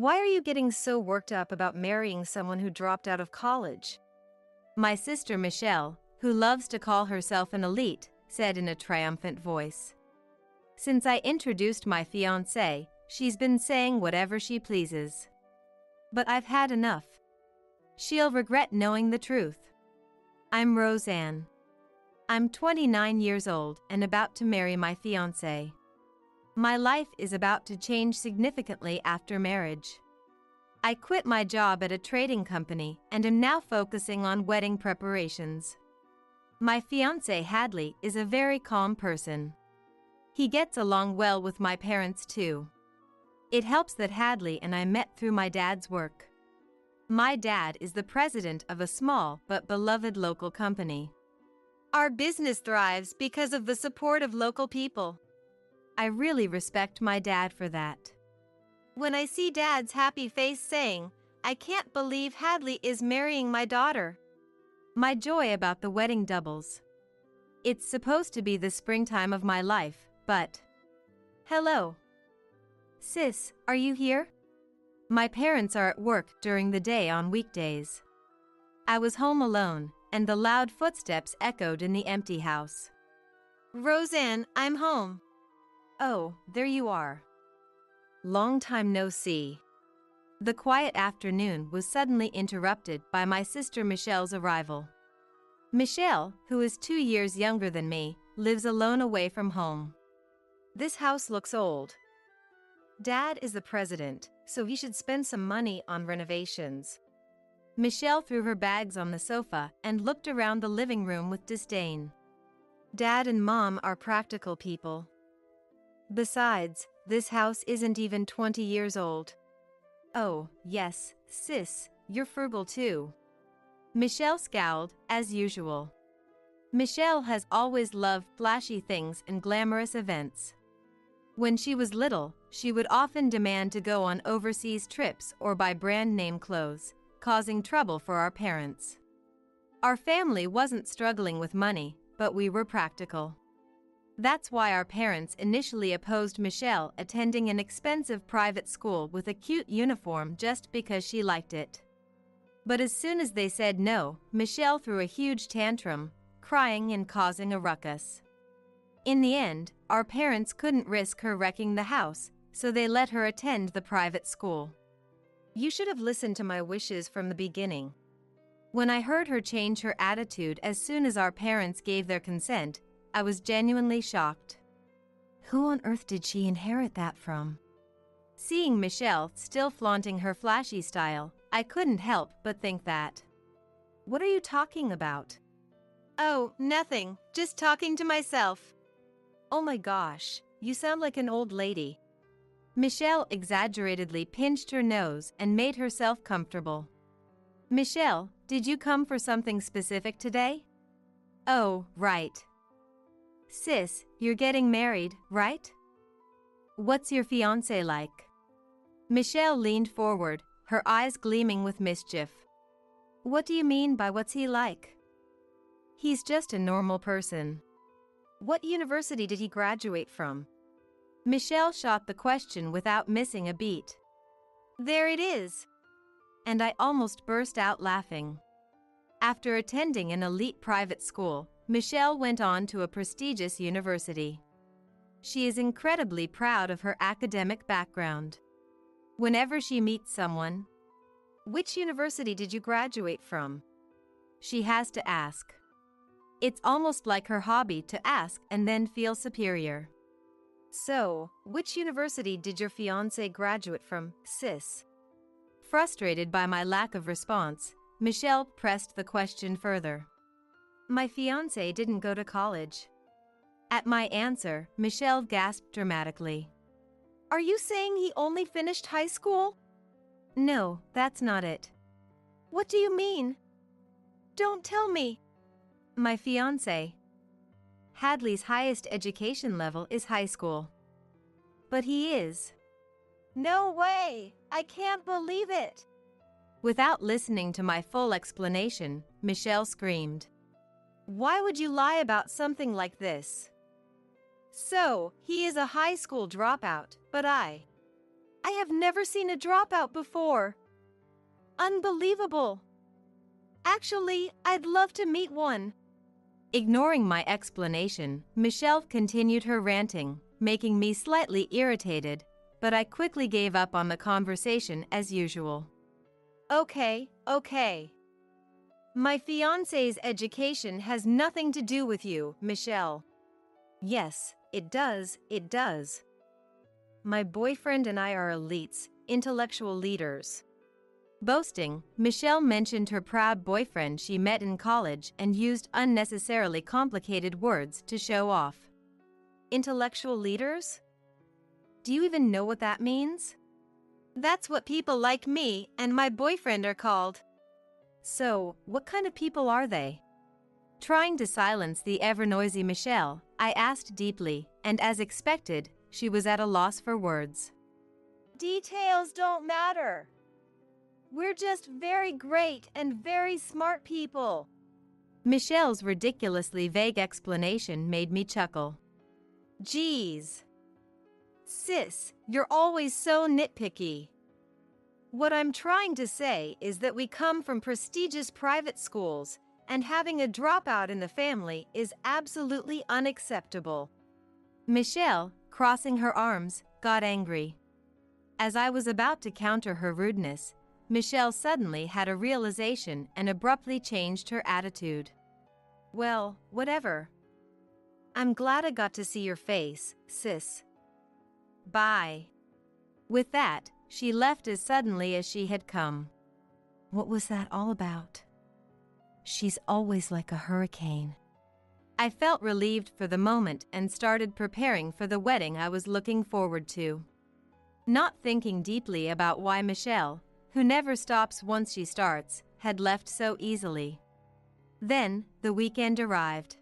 Why are you getting so worked up about marrying someone who dropped out of college? My sister Michelle, who loves to call herself an elite, said in a triumphant voice. Since I introduced my fiancé, she's been saying whatever she pleases. But I've had enough. She'll regret knowing the truth. I'm Roseanne. I'm 29 years old and about to marry my fiancé. My life is about to change significantly after marriage. I quit my job at a trading company and am now focusing on wedding preparations. My fiancé Hadley is a very calm person. He gets along well with my parents too. It helps that Hadley and I met through my dad's work. My dad is the president of a small but beloved local company. Our business thrives because of the support of local people. I really respect my dad for that. When I see Dad's happy face saying, "I can't believe Hadley is marrying my daughter," my joy about the wedding doubles. It's supposed to be the springtime of my life, but... Hello. Sis, are you here? My parents are at work during the day on weekdays. I was home alone, and the loud footsteps echoed in the empty house. Roseanne, I'm home. Oh, there you are. Long time no see. The quiet afternoon was suddenly interrupted by my sister Michelle's arrival. Michelle, who is 2 years younger than me, lives alone away from home. This house looks old. Dad is the president, so he should spend some money on renovations. Michelle threw her bags on the sofa and looked around the living room with disdain. Dad and Mom are practical people. Besides, this house isn't even 20 years old. Oh, yes, sis, you're frugal too. Michelle scowled, as usual. Michelle has always loved flashy things and glamorous events. When she was little, she would often demand to go on overseas trips or buy brand-name clothes, causing trouble for our parents. Our family wasn't struggling with money, but we were practical. That's why our parents initially opposed Michelle attending an expensive private school with a cute uniform just because she liked it. But as soon as they said no, Michelle threw a huge tantrum, crying and causing a ruckus. In the end, our parents couldn't risk her wrecking the house, so they let her attend the private school. You should have listened to my wishes from the beginning. When I heard her change her attitude as soon as our parents gave their consent, I was genuinely shocked. Who on earth did she inherit that from? Seeing Michelle still flaunting her flashy style, I couldn't help but think that. What are you talking about? Oh, nothing, just talking to myself. Oh my gosh, you sound like an old lady. Michelle exaggeratedly pinched her nose and made herself comfortable. Michelle, did you come for something specific today? Oh, right. Sis, you're getting married, right? What's your fiancé like? Michelle leaned forward, her eyes gleaming with mischief. What do you mean by what's he like? He's just a normal person. What university did he graduate from? Michelle shot the question without missing a beat. There it is. And I almost burst out laughing. After attending an elite private school, Michelle went on to a prestigious university. She is incredibly proud of her academic background. Whenever she meets someone, "Which university did you graduate from?" she has to ask. It's almost like her hobby to ask and then feel superior. So, which university did your fiancé graduate from, sis? Frustrated by my lack of response, Michelle pressed the question further. My fiancé didn't go to college. At my answer, Michelle gasped dramatically. Are you saying he only finished high school? No, that's not it. What do you mean? Don't tell me. My fiancé. Hadley's highest education level is high school. But he is. No way! I can't believe it! Without listening to my full explanation, Michelle screamed. Why would you lie about something like this? So, he is a high school dropout, but I have never seen a dropout before. Unbelievable. Actually, I'd love to meet one. Ignoring my explanation, Michelle continued her ranting, making me slightly irritated, but I quickly gave up on the conversation as usual. Okay. My fiancé's education has nothing to do with you, Michelle. Yes, it does. My boyfriend and I are elites, intellectual leaders. Boasting, Michelle mentioned her proud boyfriend she met in college and used unnecessarily complicated words to show off. Intellectual leaders? Do you even know what that means? That's what people like me and my boyfriend are called. So, what kind of people are they? Trying to silence the ever-noisy Michelle, I asked deeply, and as expected, she was at a loss for words. Details don't matter. We're just very great and very smart people. Michelle's ridiculously vague explanation made me chuckle. Geez. Sis, you're always so nitpicky. What I'm trying to say is that we come from prestigious private schools, and having a dropout in the family is absolutely unacceptable. Michelle, crossing her arms, got angry. As I was about to counter her rudeness, Michelle suddenly had a realization and abruptly changed her attitude. Well, whatever. I'm glad I got to see your face, sis. Bye. With that, she left as suddenly as she had come. What was that all about? She's always like a hurricane. I felt relieved for the moment and started preparing for the wedding I was looking forward to. Not thinking deeply about why Michelle, who never stops once she starts, had left so easily. Then, the weekend arrived.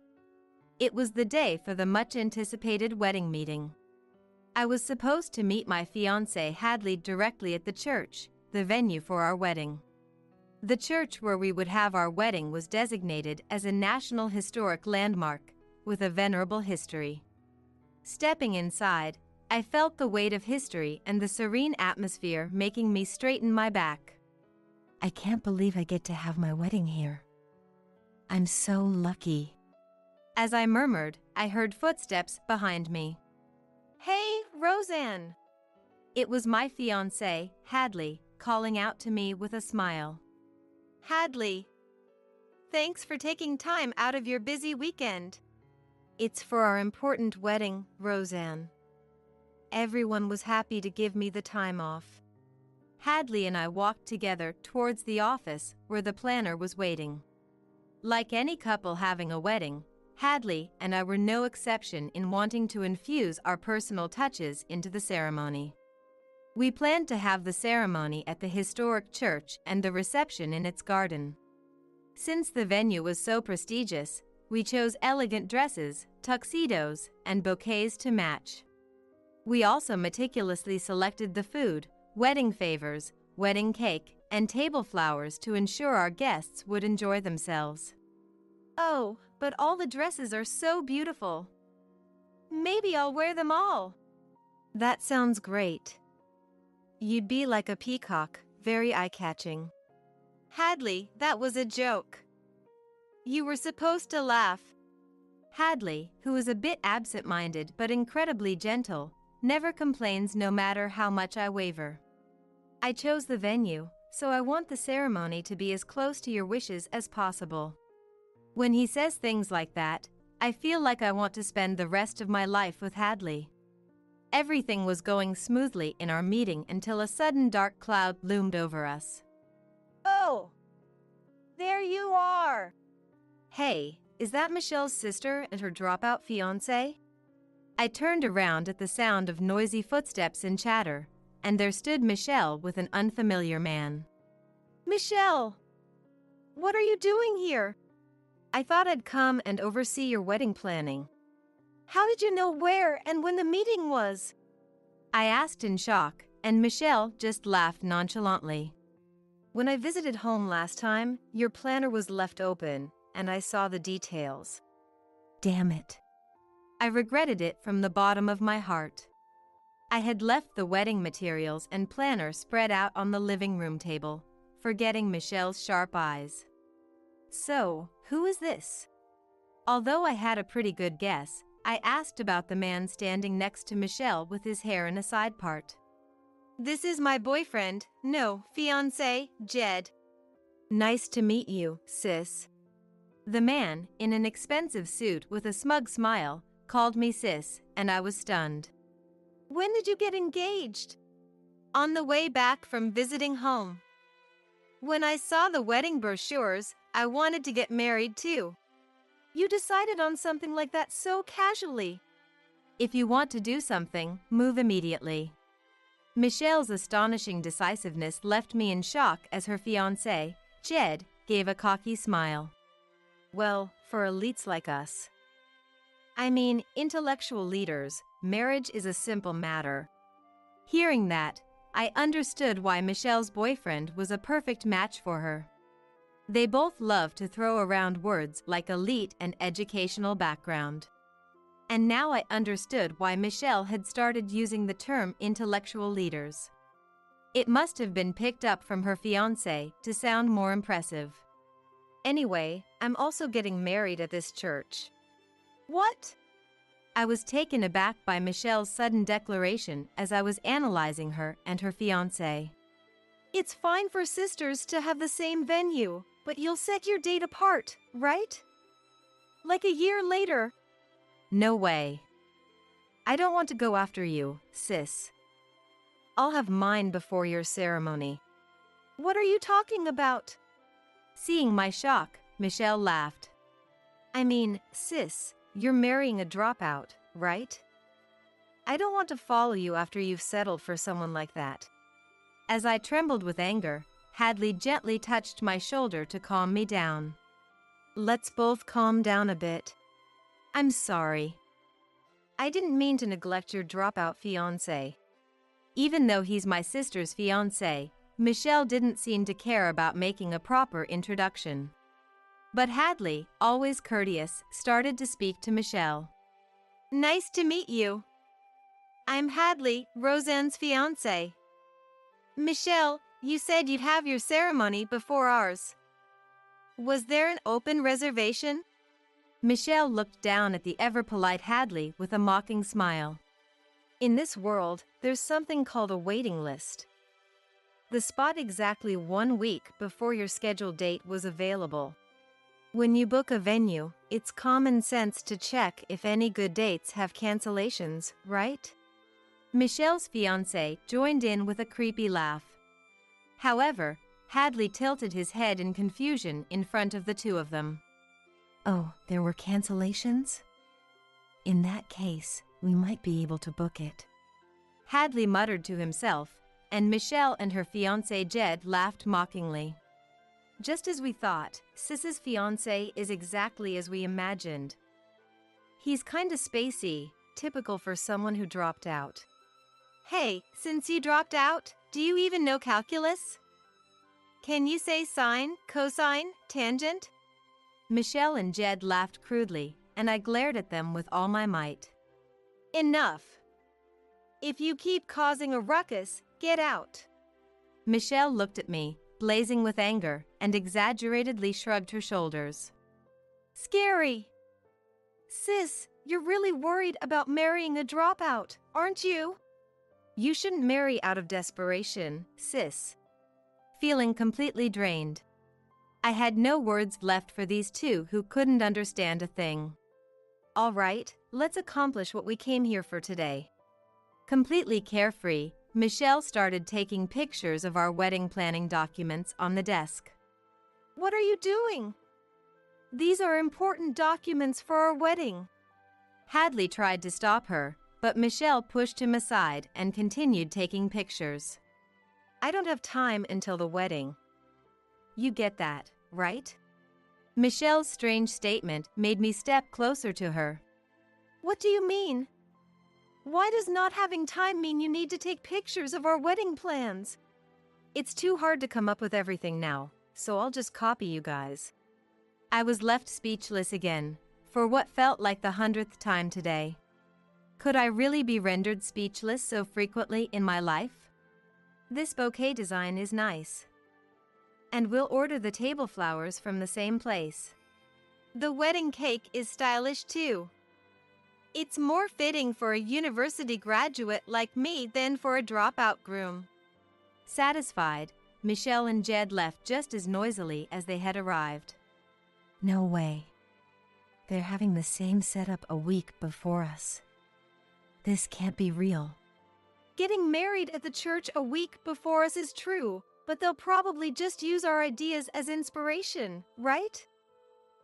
It was the day for the much-anticipated wedding meeting. I was supposed to meet my fiancé Hadley directly at the church, the venue for our wedding. The church where we would have our wedding was designated as a National Historic Landmark, with a venerable history. Stepping inside, I felt the weight of history and the serene atmosphere making me straighten my back. I can't believe I get to have my wedding here. I'm so lucky. As I murmured, I heard footsteps behind me. Hey, Roseanne! It was my fiancé, Hadley, calling out to me with a smile. Hadley, thanks for taking time out of your busy weekend. It's for our important wedding, Roseanne. Everyone was happy to give me the time off. Hadley and I walked together towards the office where the planner was waiting. Like any couple having a wedding, Hadley and I were no exception in wanting to infuse our personal touches into the ceremony. We planned to have the ceremony at the historic church and the reception in its garden. Since the venue was so prestigious, we chose elegant dresses, tuxedos, and bouquets to match. We also meticulously selected the food, wedding favors, wedding cake, and table flowers to ensure our guests would enjoy themselves. Oh, but all the dresses are so beautiful. Maybe I'll wear them all. That sounds great. You'd be like a peacock, very eye-catching. Hadley, that was a joke. You were supposed to laugh. Hadley, who is a bit absent-minded but incredibly gentle, never complains no matter how much I waver. I chose the venue, so I want the ceremony to be as close to your wishes as possible. When he says things like that, I feel like I want to spend the rest of my life with Hadley. Everything was going smoothly in our meeting until a sudden dark cloud loomed over us. Oh! There you are! Hey, is that Michelle's sister and her dropout fiancé? I turned around at the sound of noisy footsteps and chatter, and there stood Michelle with an unfamiliar man. Michelle! What are you doing here? I thought I'd come and oversee your wedding planning. How did you know where and when the meeting was? I asked in shock, and Michelle just laughed nonchalantly. When I visited home last time, your planner was left open, and I saw the details. Damn it. I regretted it from the bottom of my heart. I had left the wedding materials and planner spread out on the living room table, forgetting Michelle's sharp eyes. "So, who is this?" Although I had a pretty good guess, I asked about the man standing next to Michelle with his hair in a side part. "This is my boyfriend, no, fiancé, Jed." "Nice to meet you, sis." The man, in an expensive suit with a smug smile, called me sis, and I was stunned. "When did you get engaged?" "On the way back from visiting home. When I saw the wedding brochures, I wanted to get married too." "You decided on something like that so casually." "If you want to do something, move immediately." Michelle's astonishing decisiveness left me in shock as her fiancé, Jed, gave a cocky smile. "Well, for elites like us. I mean, intellectual leaders, marriage is a simple matter." Hearing that, I understood why Michelle's boyfriend was a perfect match for her. They both love to throw around words like elite and educational background. And now I understood why Michelle had started using the term intellectual leaders. It must have been picked up from her fiancé to sound more impressive. "Anyway, I'm also getting married at this church." "What?" I was taken aback by Michelle's sudden declaration as I was analyzing her and her fiancé. "It's fine for sisters to have the same venue, but you'll set your date apart, right? Like a year later." "No way. I don't want to go after you, sis. I'll have mine before your ceremony." "What are you talking about?" Seeing my shock, Michelle laughed. "I mean, sis, you're marrying a dropout, right? I don't want to follow you after you've settled for someone like that." As I trembled with anger, Hadley gently touched my shoulder to calm me down. "Let's both calm down a bit. I'm sorry. I didn't mean to neglect your dropout fiancé." Even though he's my sister's fiancé, Michelle didn't seem to care about making a proper introduction. But Hadley, always courteous, started to speak to Michelle. "Nice to meet you. I'm Hadley, Roseanne's fiancé. Michelle, you said you'd have your ceremony before ours. Was there an open reservation?" Michelle looked down at the ever-polite Hadley with a mocking smile. "In this world, there's something called a waiting list. The spot exactly 1 week before your scheduled date was available. When you book a venue, it's common sense to check if any good dates have cancellations, right?" Michelle's fiancé joined in with a creepy laugh. However, Hadley tilted his head in confusion in front of the two of them. "Oh, there were cancellations? In that case, we might be able to book it." Hadley muttered to himself, and Michelle and her fiancé Jed laughed mockingly. "Just as we thought, Sis's fiancé is exactly as we imagined. He's kinda spacey, typical for someone who dropped out." "Hey, since you dropped out, do you even know calculus? Can you say sine, cosine, tangent?" Michelle and Jed laughed crudely, and I glared at them with all my might. "Enough. If you keep causing a ruckus, get out." Michelle looked at me, blazing with anger, and exaggeratedly shrugged her shoulders. "Scary. Sis, you're really worried about marrying a dropout, aren't you?" "You shouldn't marry out of desperation, sis." Feeling completely drained, I had no words left for these two who couldn't understand a thing. "All right, let's accomplish what we came here for today." Completely carefree, Michelle started taking pictures of our wedding planning documents on the desk. "What are you doing?" "These are important documents for our wedding." Hadley tried to stop her, but Michelle pushed him aside and continued taking pictures. "I don't have time until the wedding. You get that, right?" Michelle's strange statement made me step closer to her. "What do you mean? Why does not having time mean you need to take pictures of our wedding plans?" "It's too hard to come up with everything now, so I'll just copy you guys." I was left speechless again, for what felt like the 100th time today. Could I really be rendered speechless so frequently in my life? This bouquet design is nice. And we'll order the table flowers from the same place. The wedding cake is stylish too. It's more fitting for a university graduate like me than for a dropout groom. Satisfied, Michelle and Jed left just as noisily as they had arrived. No way. They're having the same setup a week before us. This can't be real. Getting married at the church a week before us is true, but they'll probably just use our ideas as inspiration, right?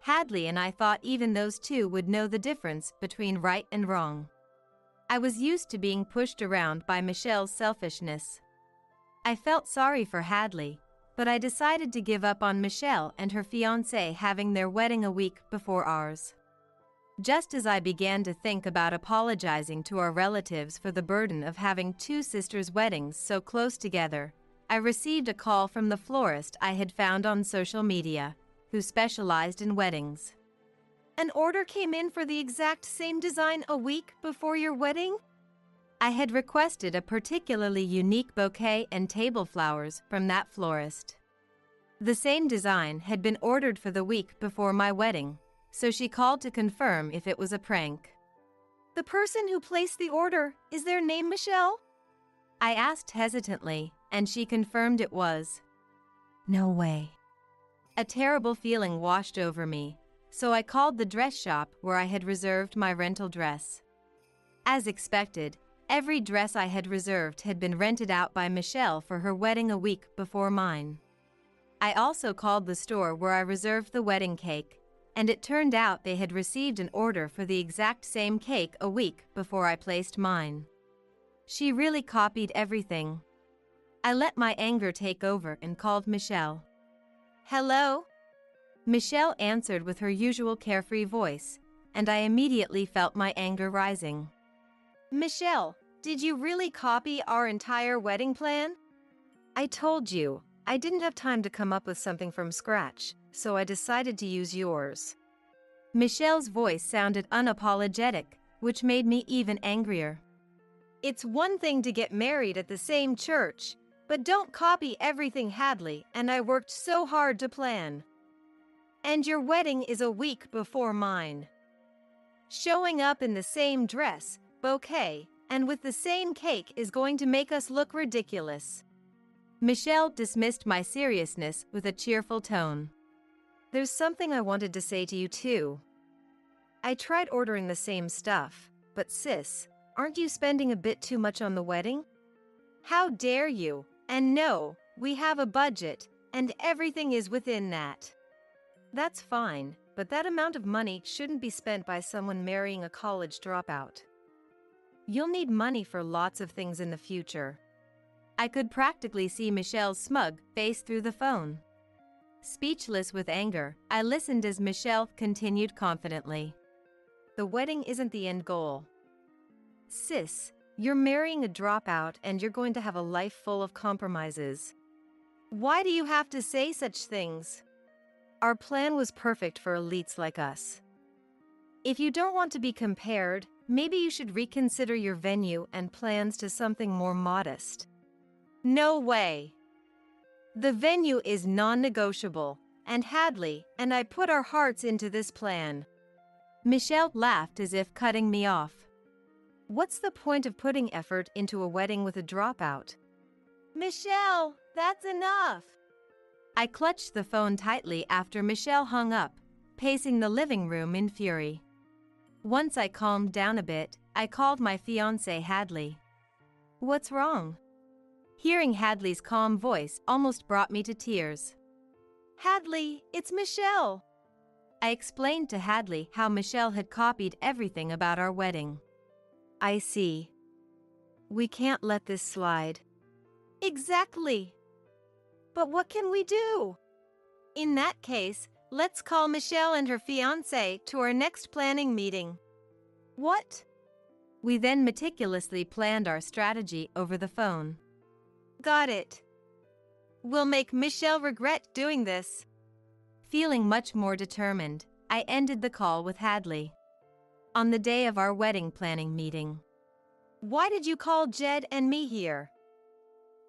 Hadley and I thought even those two would know the difference between right and wrong. I was used to being pushed around by Michelle's selfishness. I felt sorry for Hadley, but I decided to give up on Michelle and her fiancé having their wedding a week before ours. Just as I began to think about apologizing to our relatives for the burden of having two sisters' weddings so close together, I received a call from the florist I had found on social media, who specialized in weddings. An order came in for the exact same design a week before your wedding? I had requested a particularly unique bouquet and table flowers from that florist. The same design had been ordered for the week before my wedding, so she called to confirm if it was a prank. The person who placed the order, is their name Michelle? I asked hesitantly, and she confirmed it was. No way. A terrible feeling washed over me, so I called the dress shop where I had reserved my rental dress. As expected, every dress I had reserved had been rented out by Michelle for her wedding a week before mine. I also called the store where I reserved the wedding cake, and it turned out they had received an order for the exact same cake a week before I placed mine. She really copied everything. I let my anger take over and called Michelle. Hello? Michelle answered with her usual carefree voice, and I immediately felt my anger rising. Michelle, did you really copy our entire wedding plan? I told you, I didn't have time to come up with something from scratch, so I decided to use yours. Michelle's voice sounded unapologetic, which made me even angrier. It's one thing to get married at the same church, but don't copy everything Hadley and I worked so hard to plan. And your wedding is a week before mine. Showing up in the same dress, bouquet, and with the same cake is going to make us look ridiculous. Michelle dismissed my seriousness with a cheerful tone. There's something I wanted to say to you too. I tried ordering the same stuff, but sis, aren't you spending a bit too much on the wedding? How dare you? And no, we have a budget, and everything is within that. That's fine, but that amount of money shouldn't be spent by someone marrying a college dropout. You'll need money for lots of things in the future. I could practically see Michelle's smug face through the phone. Speechless with anger, I listened as Michelle continued confidently. The wedding isn't the end goal. Sis, you're marrying a dropout and you're going to have a life full of compromises. Why do you have to say such things? Our plan was perfect for elites like us. If you don't want to be compared, maybe you should reconsider your venue and plans to something more modest. No way. The venue is non-negotiable, and Hadley and I put our hearts into this plan. Michelle laughed as if cutting me off. What's the point of putting effort into a wedding with a dropout? Michelle, that's enough. I clutched the phone tightly after Michelle hung up, pacing the living room in fury. Once I calmed down a bit, I called my fiancé Hadley. What's wrong? Hearing Hadley's calm voice almost brought me to tears. Hadley, it's Michelle. I explained to Hadley how Michelle had copied everything about our wedding. I see. We can't let this slide. Exactly. But what can we do? In that case, let's call Michelle and her fiancé to our next planning meeting. What? We then meticulously planned our strategy over the phone. Got it. We'll make Michelle regret doing this. Feeling much more determined, I ended the call with Hadley. On the day of our wedding planning meeting, Why did you call Jed and me here?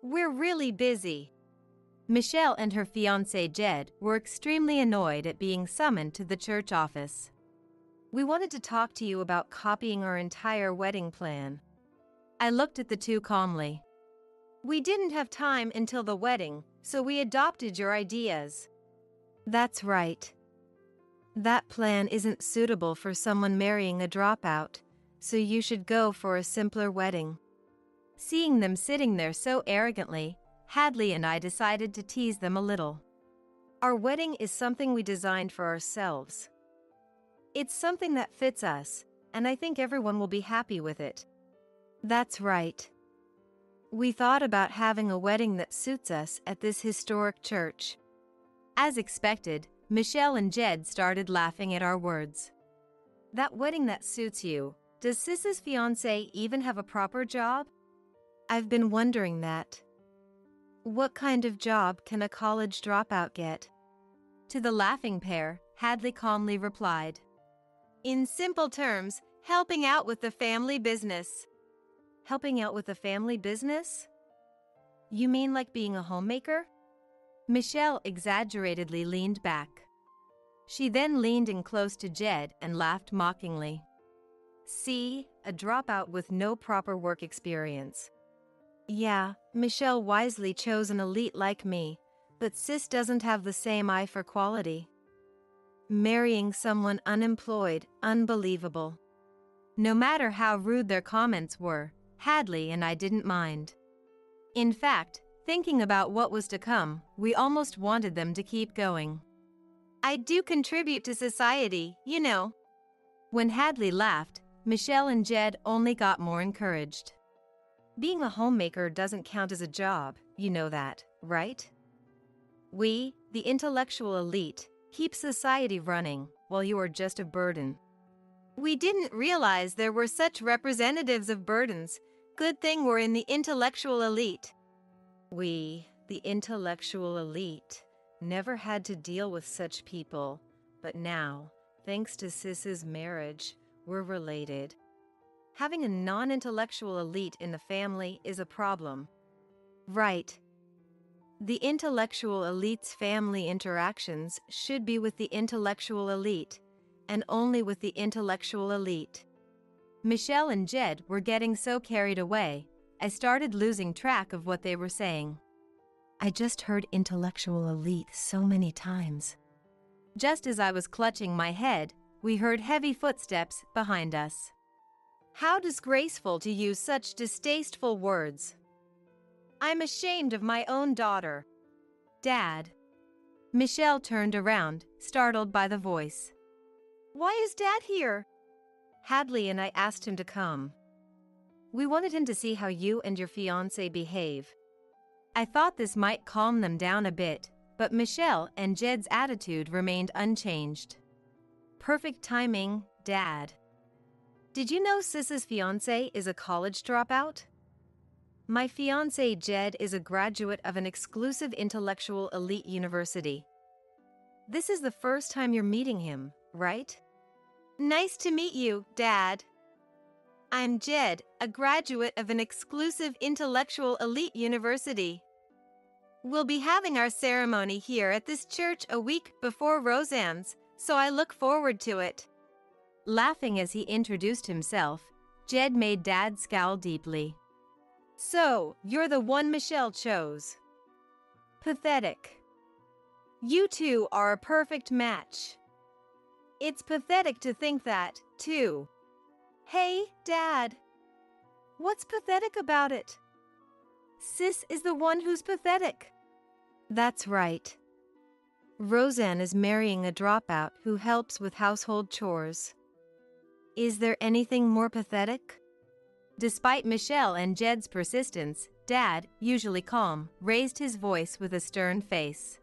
We're really busy. Michelle and her fiancé Jed were extremely annoyed at being summoned to the church office. We wanted to talk to you about copying our entire wedding plan. I looked at the two calmly. We didn't have time until the wedding, so we adopted your ideas. That's right. That plan isn't suitable for someone marrying a dropout, so you should go for a simpler wedding. Seeing them sitting there so arrogantly, Hadley and I decided to tease them a little. Our wedding is something we designed for ourselves. It's something that fits us, and I think everyone will be happy with it. That's right. We thought about having a wedding that suits us at this historic church. As expected, Michelle and Jed started laughing at our words. That wedding that suits you, does Sis's fiancé even have a proper job? I've been wondering that. What kind of job can a college dropout get? To the laughing pair, Hadley calmly replied. In simple terms, helping out with the family business. Helping out with the family business? You mean like being a homemaker? Michelle exaggeratedly leaned back. She then leaned in close to Jed and laughed mockingly. See, a dropout with no proper work experience. Yeah, Michelle wisely chose an elite like me, but Sis doesn't have the same eye for quality. Marrying someone unemployed, unbelievable. No matter how rude their comments were, Hadley and I didn't mind. In fact, thinking about what was to come, we almost wanted them to keep going. I do contribute to society, you know. When Hadley laughed, Michelle and Jed only got more encouraged. Being a homemaker doesn't count as a job, you know that, right? We, the intellectual elite, keep society running, while you are just a burden. We didn't realize there were such representatives of burdens. Good thing we're in the intellectual elite. We, the intellectual elite, never had to deal with such people, but now, thanks to Sis's marriage, we're related. Having a non-intellectual elite in the family is a problem. Right. The intellectual elite's family interactions should be with the intellectual elite, and only with the intellectual elite. Michelle and Jed were getting so carried away, I started losing track of what they were saying. I just heard intellectual elite so many times. Just as I was clutching my head, we heard heavy footsteps behind us. How disgraceful to use such distasteful words. I'm ashamed of my own daughter. Dad. Michelle turned around, startled by the voice. Why is Dad here? Hadley and I asked him to come. We wanted him to see how you and your fiancé behave. I thought this might calm them down a bit, but Michelle and Jed's attitude remained unchanged. Perfect timing, Dad. Did you know Sis's fiancé is a college dropout? My fiancé Jed is a graduate of an exclusive intellectual elite university. This is the first time you're meeting him, right? Nice to meet you, Dad. I'm Jed, a graduate of an exclusive intellectual elite university. We'll be having our ceremony here at this church a week before Roseanne's, so I look forward to it. Laughing as he introduced himself, Jed made Dad scowl deeply. So, you're the one Michelle chose. Pathetic. You two are a perfect match. It's pathetic to think that, too. Hey, Dad. What's pathetic about it? Sis is the one who's pathetic. That's right. Roseanne is marrying a dropout who helps with household chores. Is there anything more pathetic? Despite Michelle and Jed's persistence, Dad, usually calm, raised his voice with a stern face.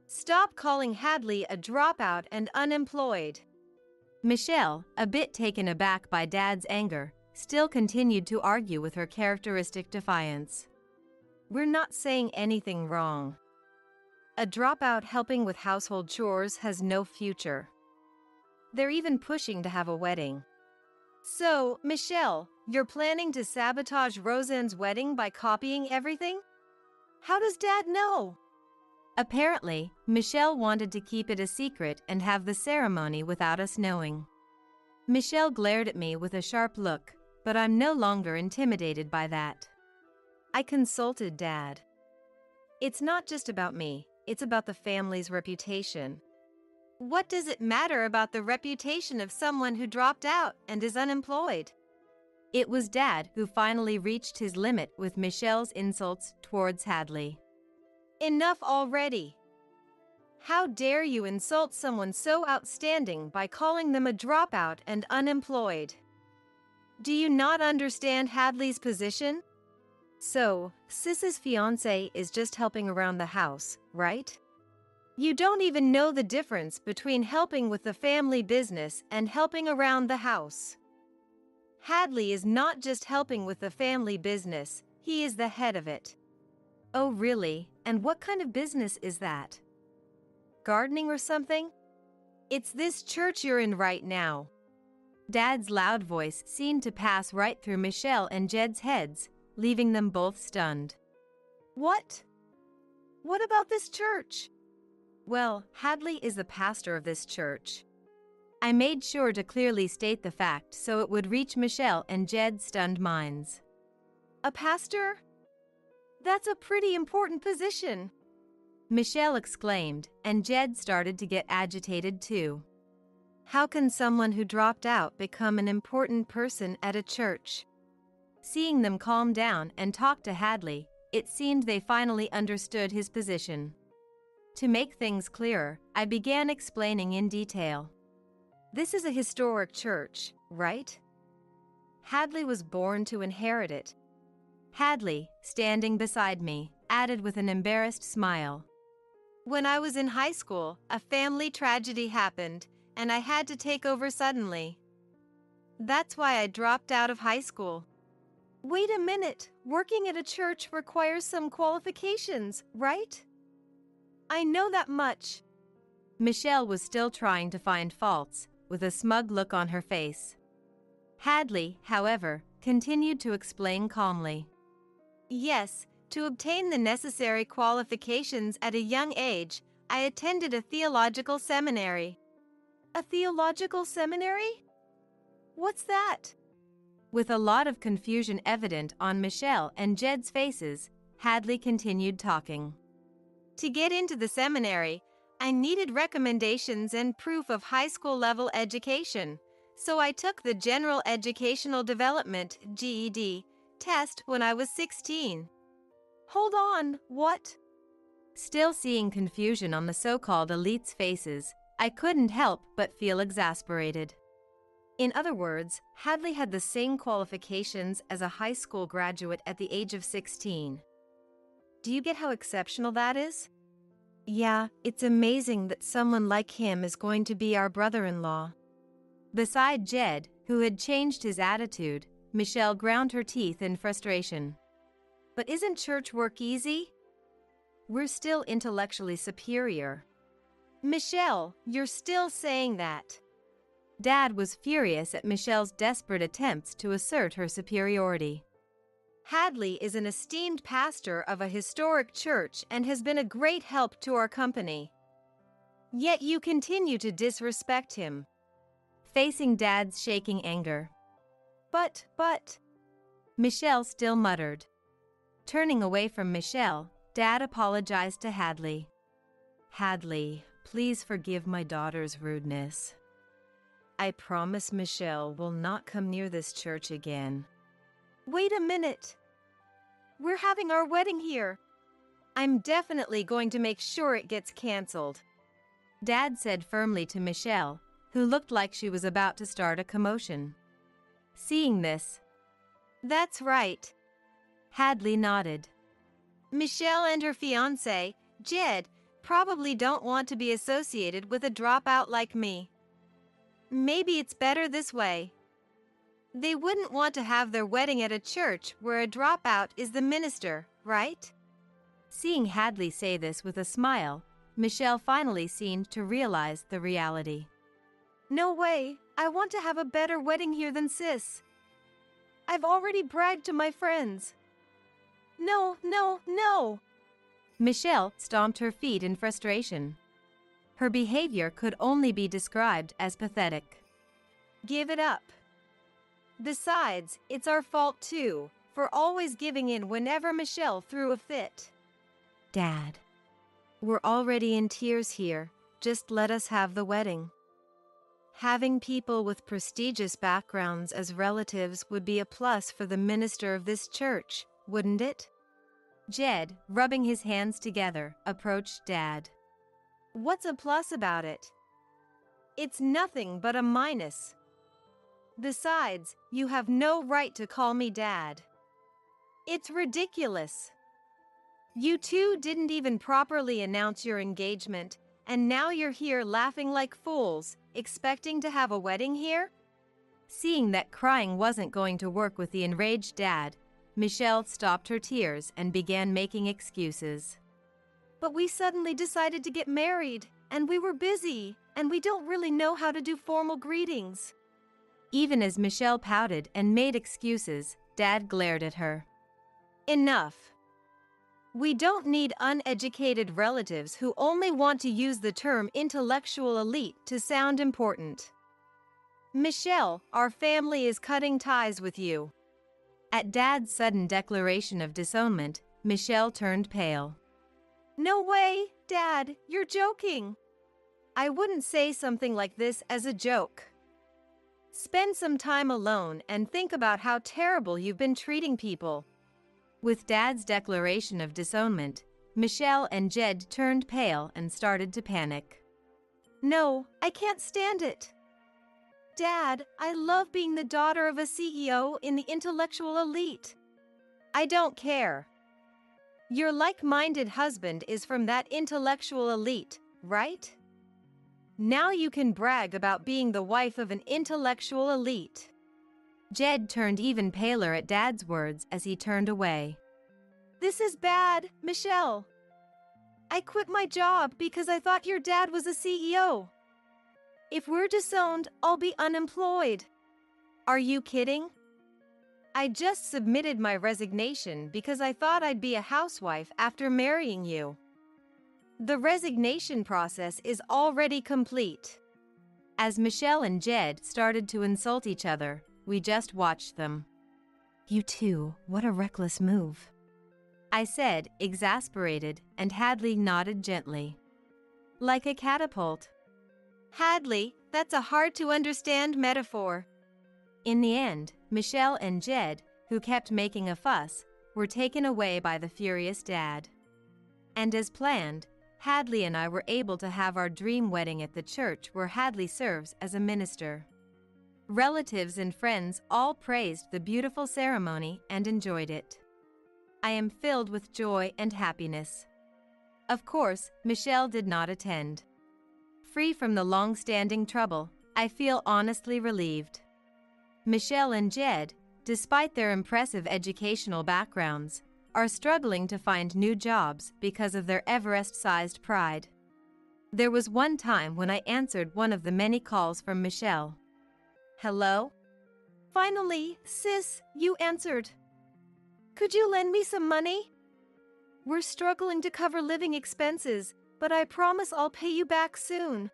Stop calling Hadley a dropout and unemployed. Michelle, a bit taken aback by Dad's anger, still continued to argue with her characteristic defiance. We're not saying anything wrong. A dropout helping with household chores has no future. They're even pushing to have a wedding. So, Michelle, you're planning to sabotage Roseanne's wedding by copying everything? How does Dad know? Apparently, Michelle wanted to keep it a secret and have the ceremony without us knowing. Michelle glared at me with a sharp look, but I'm no longer intimidated by that. I consulted Dad. It's not just about me, it's about the family's reputation. What does it matter about the reputation of someone who dropped out and is unemployed? It was Dad who finally reached his limit with Michelle's insults towards Hadley. Enough already! How dare you insult someone so outstanding by calling them a dropout and unemployed? Do you not understand Hadley's position? So, Sis's fiancé is just helping around the house, right? You don't even know the difference between helping with the family business and helping around the house. Hadley is not just helping with the family business, he is the head of it. Oh really? And what kind of business is that? Gardening or something? It's this church you're in right now. Dad's loud voice seemed to pass right through Michelle and Jed's heads, leaving them both stunned. What? What about this church? Well, Hadley is the pastor of this church. I made sure to clearly state the fact so it would reach Michelle and Jed's stunned minds. A pastor? That's a pretty important position, Michelle exclaimed, and Jed started to get agitated too. How can someone who dropped out become an important person at a church? Seeing them calm down and talk to Hadley, it seemed they finally understood his position. To make things clearer, I began explaining in detail. This is a historic church, right? Hadley was born to inherit it. Hadley, standing beside me, added with an embarrassed smile. When I was in high school, a family tragedy happened, and I had to take over suddenly. That's why I dropped out of high school. Wait a minute, working at a church requires some qualifications, right? I know that much. Michelle was still trying to find faults, with a smug look on her face. Hadley, however, continued to explain calmly. Yes, to obtain the necessary qualifications at a young age, I attended a theological seminary. A theological seminary? What's that? With a lot of confusion evident on Michelle and Jed's faces, Hadley continued talking. To get into the seminary, I needed recommendations and proof of high school level education, so I took the General Educational Development (GED) test when I was 16. Hold on, what? Still seeing confusion on the so-called elites' faces, I couldn't help but feel exasperated. In other words, Hadley had the same qualifications as a high school graduate at the age of 16. Do you get how exceptional that is? Yeah, it's amazing that someone like him is going to be our brother-in-law. Beside Jed, who had changed his attitude, Michelle ground her teeth in frustration. But isn't church work easy? We're still intellectually superior. Michelle, you're still saying that. Dad was furious at Michelle's desperate attempts to assert her superiority. Hadley is an esteemed pastor of a historic church and has been a great help to our company. Yet you continue to disrespect him. Facing Dad's shaking anger. But, Michelle still muttered. Turning away from Michelle, Dad apologized to Hadley. Hadley, please forgive my daughter's rudeness. I promise Michelle will not come near this church again. Wait a minute. We're having our wedding here. I'm definitely going to make sure it gets canceled, Dad said firmly to Michelle, who looked like she was about to start a commotion. Seeing this, that's right. Hadley nodded. Michelle and her fiancé, Jed, probably don't want to be associated with a dropout like me. Maybe it's better this way. They wouldn't want to have their wedding at a church where a dropout is the minister, right? Seeing Hadley say this with a smile, Michelle finally seemed to realize the reality. No way, I want to have a better wedding here than Sis. I've already bragged to my friends. No, no, no! Michelle stomped her feet in frustration. Her behavior could only be described as pathetic. Give it up. Besides, it's our fault too, for always giving in whenever Michelle threw a fit. Dad, we're already in tears here. Just let us have the wedding. Having people with prestigious backgrounds as relatives would be a plus for the minister of this church, wouldn't it? Jed, rubbing his hands together, approached Dad. What's a plus about it? It's nothing but a minus. Besides, you have no right to call me Dad. It's ridiculous. You two didn't even properly announce your engagement, and now you're here laughing like fools, expecting to have a wedding here? Seeing that crying wasn't going to work with the enraged Dad, Michelle stopped her tears and began making excuses. But we suddenly decided to get married, and we were busy, and we don't really know how to do formal greetings. Even as Michelle pouted and made excuses, Dad glared at her. Enough. We don't need uneducated relatives who only want to use the term intellectual elite to sound important. Michelle, our family is cutting ties with you. At Dad's sudden declaration of disownment, Michelle turned pale. No way, Dad, you're joking. I wouldn't say something like this as a joke. Spend some time alone and think about how terrible you've been treating people. With Dad's declaration of disownment, Michelle and Jed turned pale and started to panic. No, I can't stand it. Dad, I love being the daughter of a CEO in the intellectual elite. I don't care. Your like-minded husband is from that intellectual elite, right? Now you can brag about being the wife of an intellectual elite. Jed turned even paler at Dad's words as he turned away. This is bad, Michelle. I quit my job because I thought your dad was a CEO. If we're disowned, I'll be unemployed. Are you kidding? I just submitted my resignation because I thought I'd be a housewife after marrying you. The resignation process is already complete. As Michelle and Jed started to insult each other, we just watched them. You two, what a reckless move. I said, exasperated, and Hadley nodded gently. Like a catapult. Hadley, that's a hard-to-understand metaphor. In the end, Michelle and Jed, who kept making a fuss, were taken away by the furious Dad. And as planned, Hadley and I were able to have our dream wedding at the church where Hadley serves as a minister. Relatives and friends all praised the beautiful ceremony and enjoyed it. I am filled with joy and happiness. Of course, Michelle did not attend. Free from the long-standing trouble, I feel honestly relieved. Michelle and Jed, despite their impressive educational backgrounds, are struggling to find new jobs because of their Everest-sized pride. There was one time when I answered one of the many calls from Michelle. Hello? Finally, sis, you answered. Could you lend me some money? We're struggling to cover living expenses, but I promise I'll pay you back soon.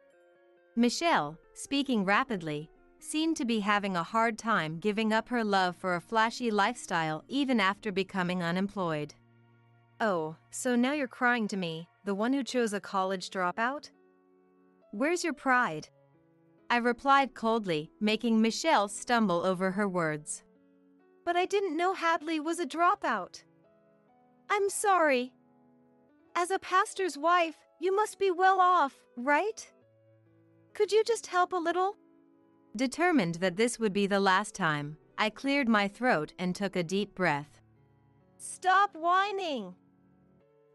Michelle, speaking rapidly, seemed to be having a hard time giving up her love for a flashy lifestyle even after becoming unemployed. Oh, so now you're crying to me, the one who chose a college dropout? Where's your pride? I replied coldly, making Michelle stumble over her words. But I didn't know Hadley was a dropout. I'm sorry. As a pastor's wife, you must be well off, right? Could you just help a little? Determined that this would be the last time, I cleared my throat and took a deep breath. Stop whining!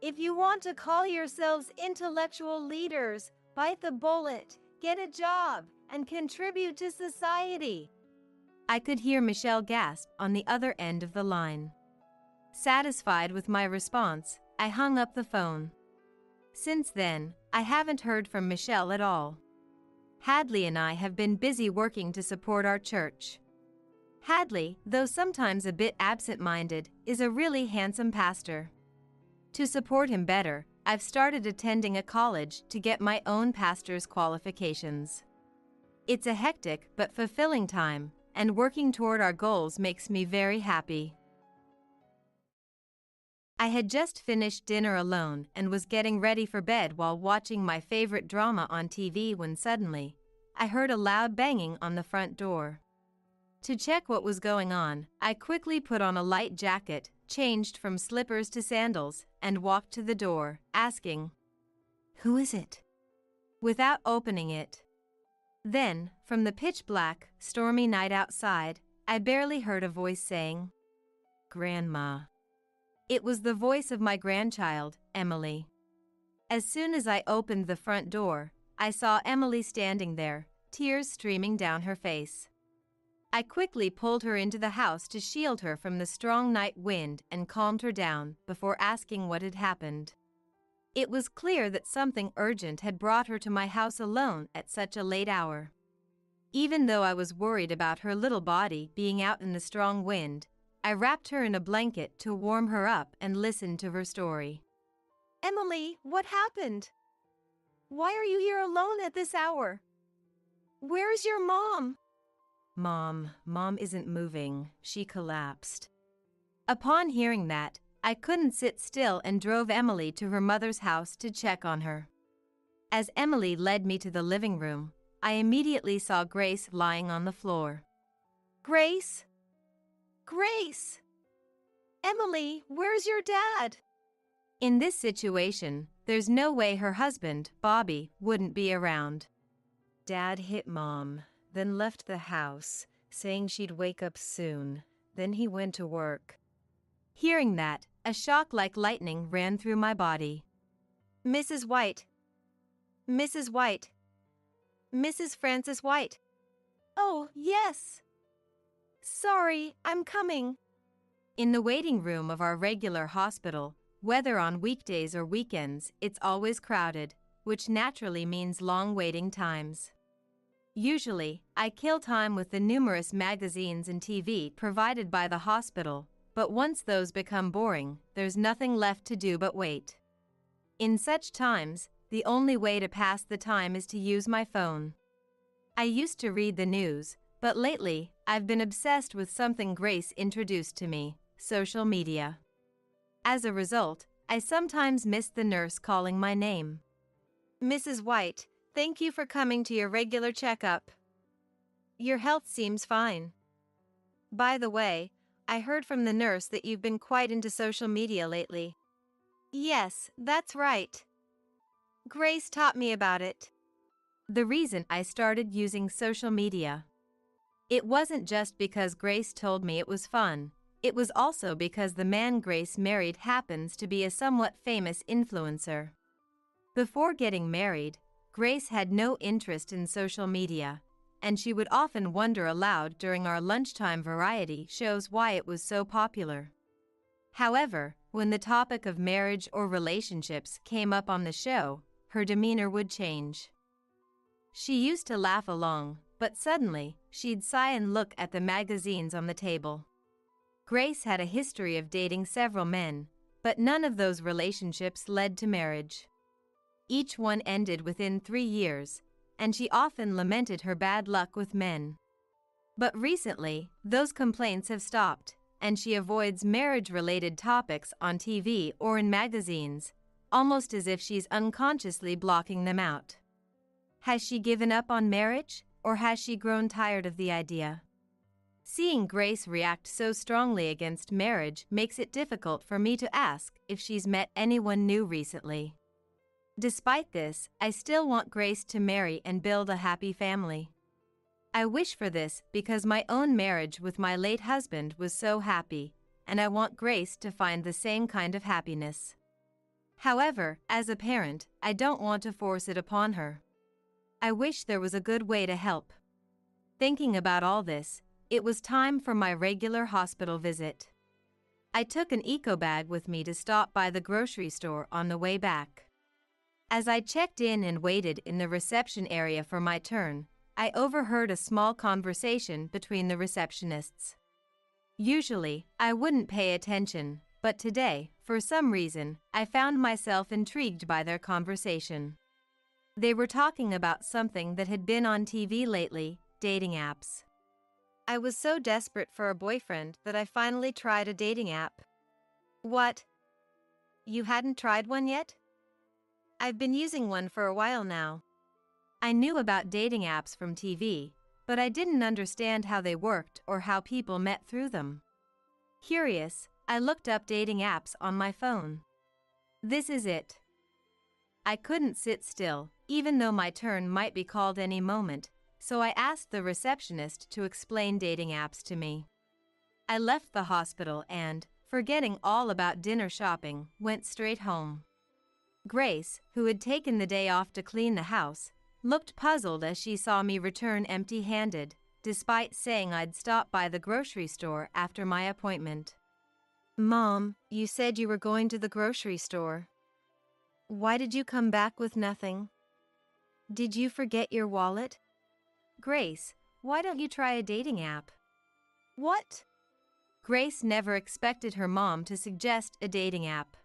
If you want to call yourselves intellectual leaders, bite the bullet, get a job, and contribute to society. I could hear Michelle gasp on the other end of the line. Satisfied with my response, I hung up the phone. Since then, I haven't heard from Michelle at all. Hadley and I have been busy working to support our church. Hadley, though sometimes a bit absent-minded, is a really handsome pastor. To support him better, I've started attending a college to get my own pastor's qualifications. It's a hectic but fulfilling time, and working toward our goals makes me very happy. I had just finished dinner alone and was getting ready for bed while watching my favorite drama on TV when suddenly, I heard a loud banging on the front door. To check what was going on, I quickly put on a light jacket, changed from slippers to sandals, and walked to the door, asking, "Who is it?" without opening it. Then, from the pitch-black, stormy night outside, I barely heard a voice saying, "Grandma." It was the voice of my grandchild, Emily. As soon as I opened the front door, I saw Emily standing there, tears streaming down her face. I quickly pulled her into the house to shield her from the strong night wind and calmed her down before asking what had happened. It was clear that something urgent had brought her to my house alone at such a late hour. Even though I was worried about her little body being out in the strong wind, I wrapped her in a blanket to warm her up and listened to her story. "Emily, what happened? Why are you here alone at this hour? Where's your mom?" Mom isn't moving. She collapsed." Upon hearing that, I couldn't sit still and drove Emily to her mother's house to check on her. As Emily led me to the living room, I immediately saw Grace lying on the floor. "Grace? Grace! Emily, where's your dad?" In this situation, there's no way her husband, Bobby, wouldn't be around. "Dad hit Mom, then left the house, saying she'd wake up soon. Then he went to work." Hearing that, a shock like lightning ran through my body. "Mrs. White. Mrs. White. Mrs. Frances White. Oh, yes. Sorry, I'm coming." In the waiting room of our regular hospital, whether on weekdays or weekends, it's always crowded, which naturally means long waiting times. Usually, I kill time with the numerous magazines and TV provided by the hospital, but once those become boring, there's nothing left to do but wait. In such times, the only way to pass the time is to use my phone. I used to read the news, but lately, I've been obsessed with something Grace introduced to me: social media. As a result, I sometimes miss the nurse calling my name. "Mrs. White, thank you for coming to your regular checkup. Your health seems fine. By the way, I heard from the nurse that you've been quite into social media lately." "Yes, that's right. Grace taught me about it." The reason I started using social media. It wasn't just because Grace told me it was fun, it was also because the man Grace married happens to be a somewhat famous influencer. Before getting married, Grace had no interest in social media, and she would often wonder aloud during our lunchtime variety shows why it was so popular. However, when the topic of marriage or relationships came up on the show, her demeanor would change. She used to laugh along, but suddenly, she'd sigh and look at the magazines on the table. Grace had a history of dating several men, but none of those relationships led to marriage. Each one ended within 3 years, and she often lamented her bad luck with men. But recently, those complaints have stopped, and she avoids marriage-related topics on TV or in magazines, almost as if she's unconsciously blocking them out. Has she given up on marriage, or has she grown tired of the idea? Seeing Grace react so strongly against marriage makes it difficult for me to ask if she's met anyone new recently. Despite this, I still want Grace to marry and build a happy family. I wish for this because my own marriage with my late husband was so happy, and I want Grace to find the same kind of happiness. However, as a parent, I don't want to force it upon her. I wish there was a good way to help. Thinking about all this, it was time for my regular hospital visit. I took an eco bag with me to stop by the grocery store on the way back. As I checked in and waited in the reception area for my turn, I overheard a small conversation between the receptionists. Usually, I wouldn't pay attention, but today, for some reason, I found myself intrigued by their conversation. They were talking about something that had been on TV lately, dating apps. I was so desperate for a boyfriend that I finally tried a dating app. What? You hadn't tried one yet? I've been using one for a while now. I knew about dating apps from TV, but I didn't understand how they worked or how people met through them. Curious, I looked up dating apps on my phone. This is it. I couldn't sit still, even though my turn might be called any moment, so I asked the receptionist to explain dating apps to me. I left the hospital and, forgetting all about dinner shopping, went straight home. Grace, who had taken the day off to clean the house, looked puzzled as she saw me return empty-handed, despite saying I'd stop by the grocery store after my appointment. Mom, you said you were going to the grocery store. Why did you come back with nothing? Did you forget your wallet? Grace, why don't you try a dating app? What? Grace never expected her mom to suggest a dating app.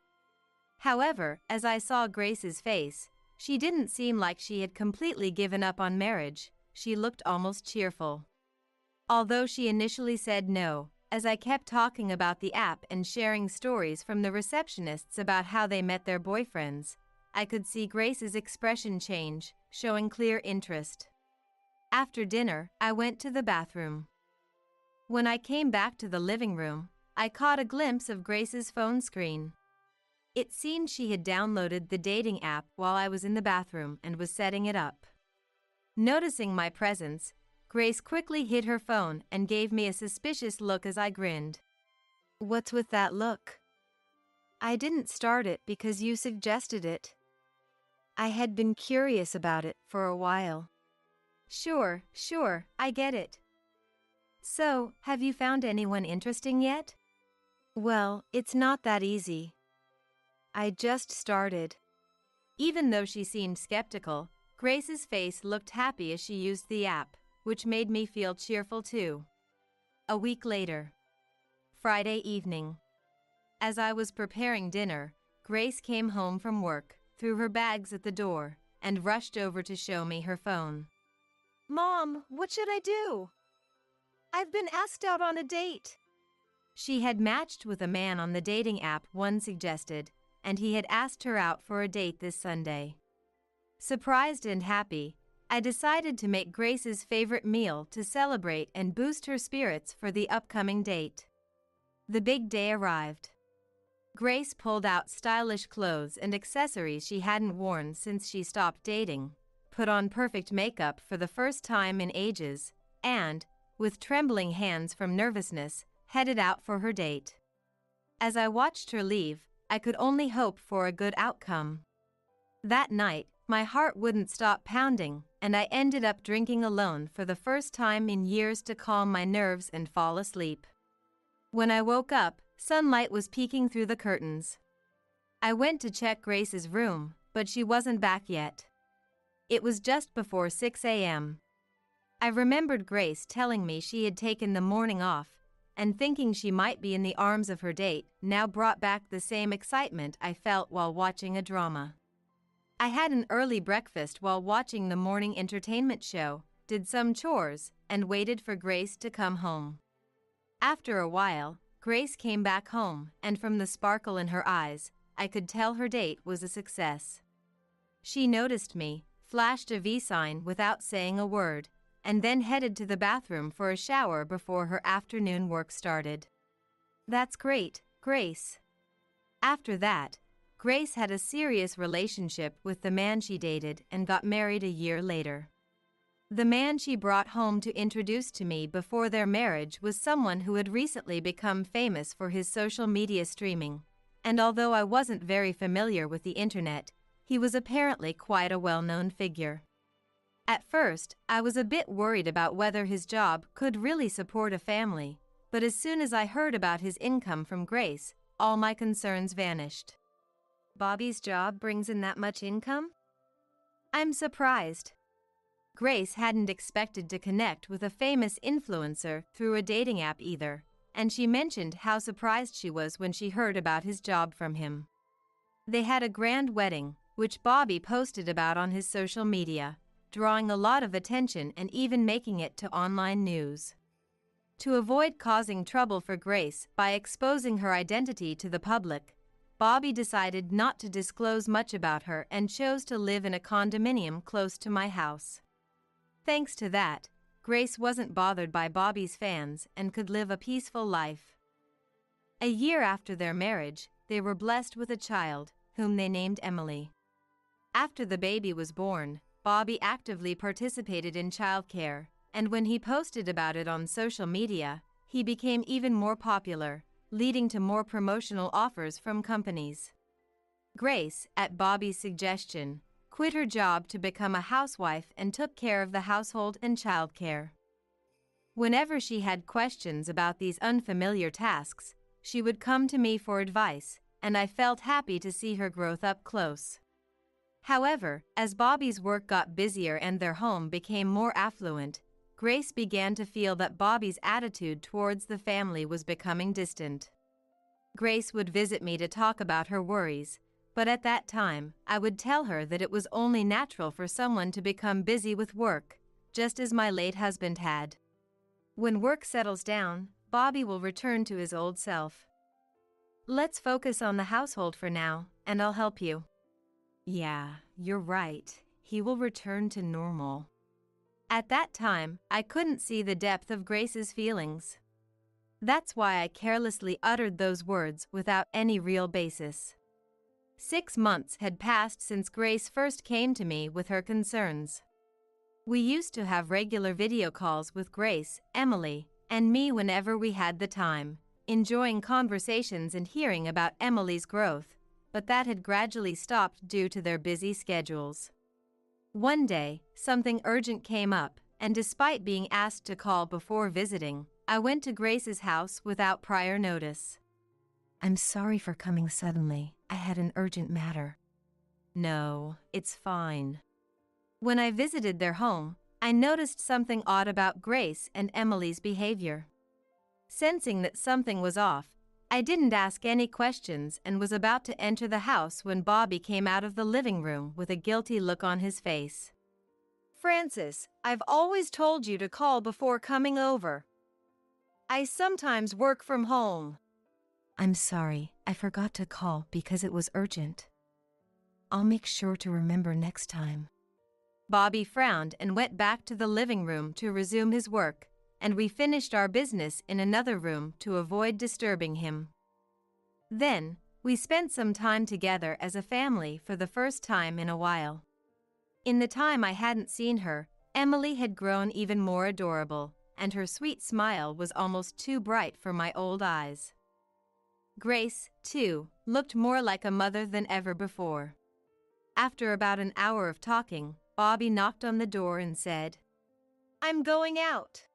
However, as I saw Grace's face, she didn't seem like she had completely given up on marriage. She looked almost cheerful. Although she initially said no, as I kept talking about the app and sharing stories from the receptionists about how they met their boyfriends, I could see Grace's expression change, showing clear interest. After dinner, I went to the bathroom. When I came back to the living room, I caught a glimpse of Grace's phone screen. It seemed she had downloaded the dating app while I was in the bathroom and was setting it up. Noticing my presence, Grace quickly hid her phone and gave me a suspicious look as I grinned. What's with that look? I didn't start it because you suggested it. I had been curious about it for a while. Sure, I get it. So, have you found anyone interesting yet? Well, it's not that easy. I just started. Even though she seemed skeptical, Grace's face looked happy as she used the app, which made me feel cheerful too. A week later. Friday evening. As I was preparing dinner, Grace came home from work, threw her bags at the door, and rushed over to show me her phone. Mom, what should I do? I've been asked out on a date. She had matched with a man on the dating app one suggested, and he had asked her out for a date this Sunday. Surprised and happy, I decided to make Grace's favorite meal to celebrate and boost her spirits for the upcoming date. The big day arrived. Grace pulled out stylish clothes and accessories she hadn't worn since she stopped dating, put on perfect makeup for the first time in ages, and, with trembling hands from nervousness, headed out for her date. As I watched her leave, I could only hope for a good outcome. That night, my heart wouldn't stop pounding, and I ended up drinking alone for the first time in years to calm my nerves and fall asleep. When I woke up, sunlight was peeking through the curtains. I went to check Grace's room, but she wasn't back yet. It was just before 6 a.m. I remembered Grace telling me she had taken the morning off, and thinking she might be in the arms of her date now brought back the same excitement I felt while watching a drama. I had an early breakfast while watching the morning entertainment show, did some chores, and waited for Grace to come home. After a while, Grace came back home, and from the sparkle in her eyes, I could tell her date was a success. She noticed me, flashed a V sign without saying a word, and then headed to the bathroom for a shower before her afternoon work started. That's great, Grace. After that, Grace had a serious relationship with the man she dated and got married a year later. The man she brought home to introduce to me before their marriage was someone who had recently become famous for his social media streaming, and although I wasn't very familiar with the internet, he was apparently quite a well-known figure. At first, I was a bit worried about whether his job could really support a family, but as soon as I heard about his income from Grace, all my concerns vanished. Bobby's job brings in that much income? I'm surprised. Grace hadn't expected to connect with a famous influencer through a dating app either, and she mentioned how surprised she was when she heard about his job from him. They had a grand wedding, which Bobby posted about on his social media, drawing a lot of attention and even making it to online news. To avoid causing trouble for Grace by exposing her identity to the public, Bobby decided not to disclose much about her and chose to live in a condominium close to my house. Thanks to that, Grace wasn't bothered by Bobby's fans and could live a peaceful life. A year after their marriage, they were blessed with a child, whom they named Emily. After the baby was born, Bobby actively participated in childcare, and when he posted about it on social media, he became even more popular, leading to more promotional offers from companies. Grace, at Bobby's suggestion, quit her job to become a housewife and took care of the household and childcare. Whenever she had questions about these unfamiliar tasks, she would come to me for advice, and I felt happy to see her growth up close. However, as Bobby's work got busier and their home became more affluent, Grace began to feel that Bobby's attitude towards the family was becoming distant. Grace would visit me to talk about her worries, but at that time, I would tell her that it was only natural for someone to become busy with work, just as my late husband had. When work settles down, Bobby will return to his old self. Let's focus on the household for now, and I'll help you. Yeah, you're right. He will return to normal. At that time, I couldn't see the depth of Grace's feelings. That's why I carelessly uttered those words without any real basis. 6 months had passed since Grace first came to me with her concerns. We used to have regular video calls with Grace, Emily, and me whenever we had the time, enjoying conversations and hearing about Emily's growth, but that had gradually stopped due to their busy schedules. One day, something urgent came up, and despite being asked to call before visiting, I went to Grace's house without prior notice. I'm sorry for coming suddenly. I had an urgent matter. No, it's fine. When I visited their home, I noticed something odd about Grace and Emily's behavior. Sensing that something was off, I didn't ask any questions and was about to enter the house when Bobby came out of the living room with a guilty look on his face. Francis, I've always told you to call before coming over. I sometimes work from home. I'm sorry, I forgot to call because it was urgent. I'll make sure to remember next time. Bobby frowned and went back to the living room to resume his work, and we finished our business in another room to avoid disturbing him. Then, we spent some time together as a family for the first time in a while. In the time I hadn't seen her, Emily had grown even more adorable, and her sweet smile was almost too bright for my old eyes. Grace, too, looked more like a mother than ever before. After about an hour of talking, Bobby knocked on the door and said, "I'm going out,"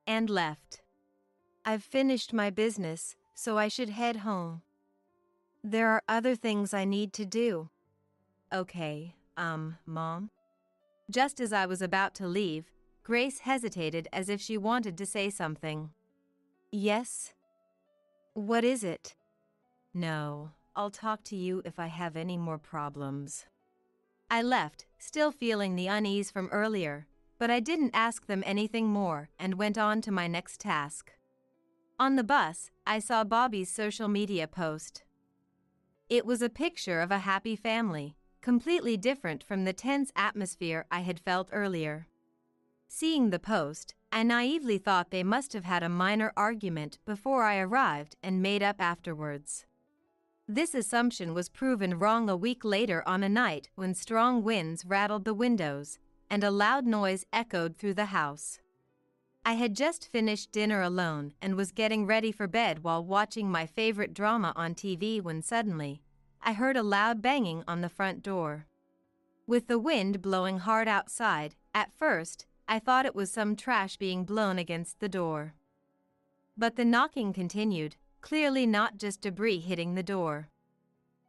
and left. I've finished my business, so I should head home. There are other things I need to do. Okay, Mom? Just as I was about to leave, Grace hesitated as if she wanted to say something. Yes? What is it? No, I'll talk to you if I have any more problems. I left, still feeling the unease from earlier, but I didn't ask them anything more and went on to my next task. On the bus, I saw Bobby's social media post. It was a picture of a happy family, completely different from the tense atmosphere I had felt earlier. Seeing the post, I naively thought they must have had a minor argument before I arrived and made up afterwards. This assumption was proven wrong a week later on a night when strong winds rattled the windows and a loud noise echoed through the house. I had just finished dinner alone and was getting ready for bed while watching my favorite drama on TV when suddenly, I heard a loud banging on the front door. With the wind blowing hard outside, at first, I thought it was some trash being blown against the door. But the knocking continued, clearly not just debris hitting the door.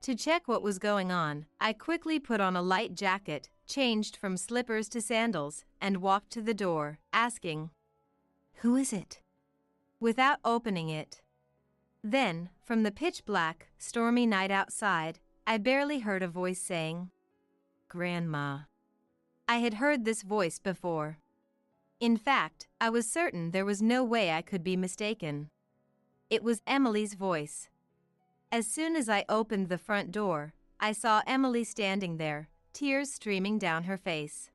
To check what was going on, I quickly put on a light jacket, changed from slippers to sandals, and walked to the door, asking, "Who is it?" without opening it. Then, from the pitch-black, stormy night outside, I barely heard a voice saying, "Grandma." I had heard this voice before. In fact, I was certain there was no way I could be mistaken. It was Emily's voice. As soon as I opened the front door, I saw Emily standing there, tears streaming down her face.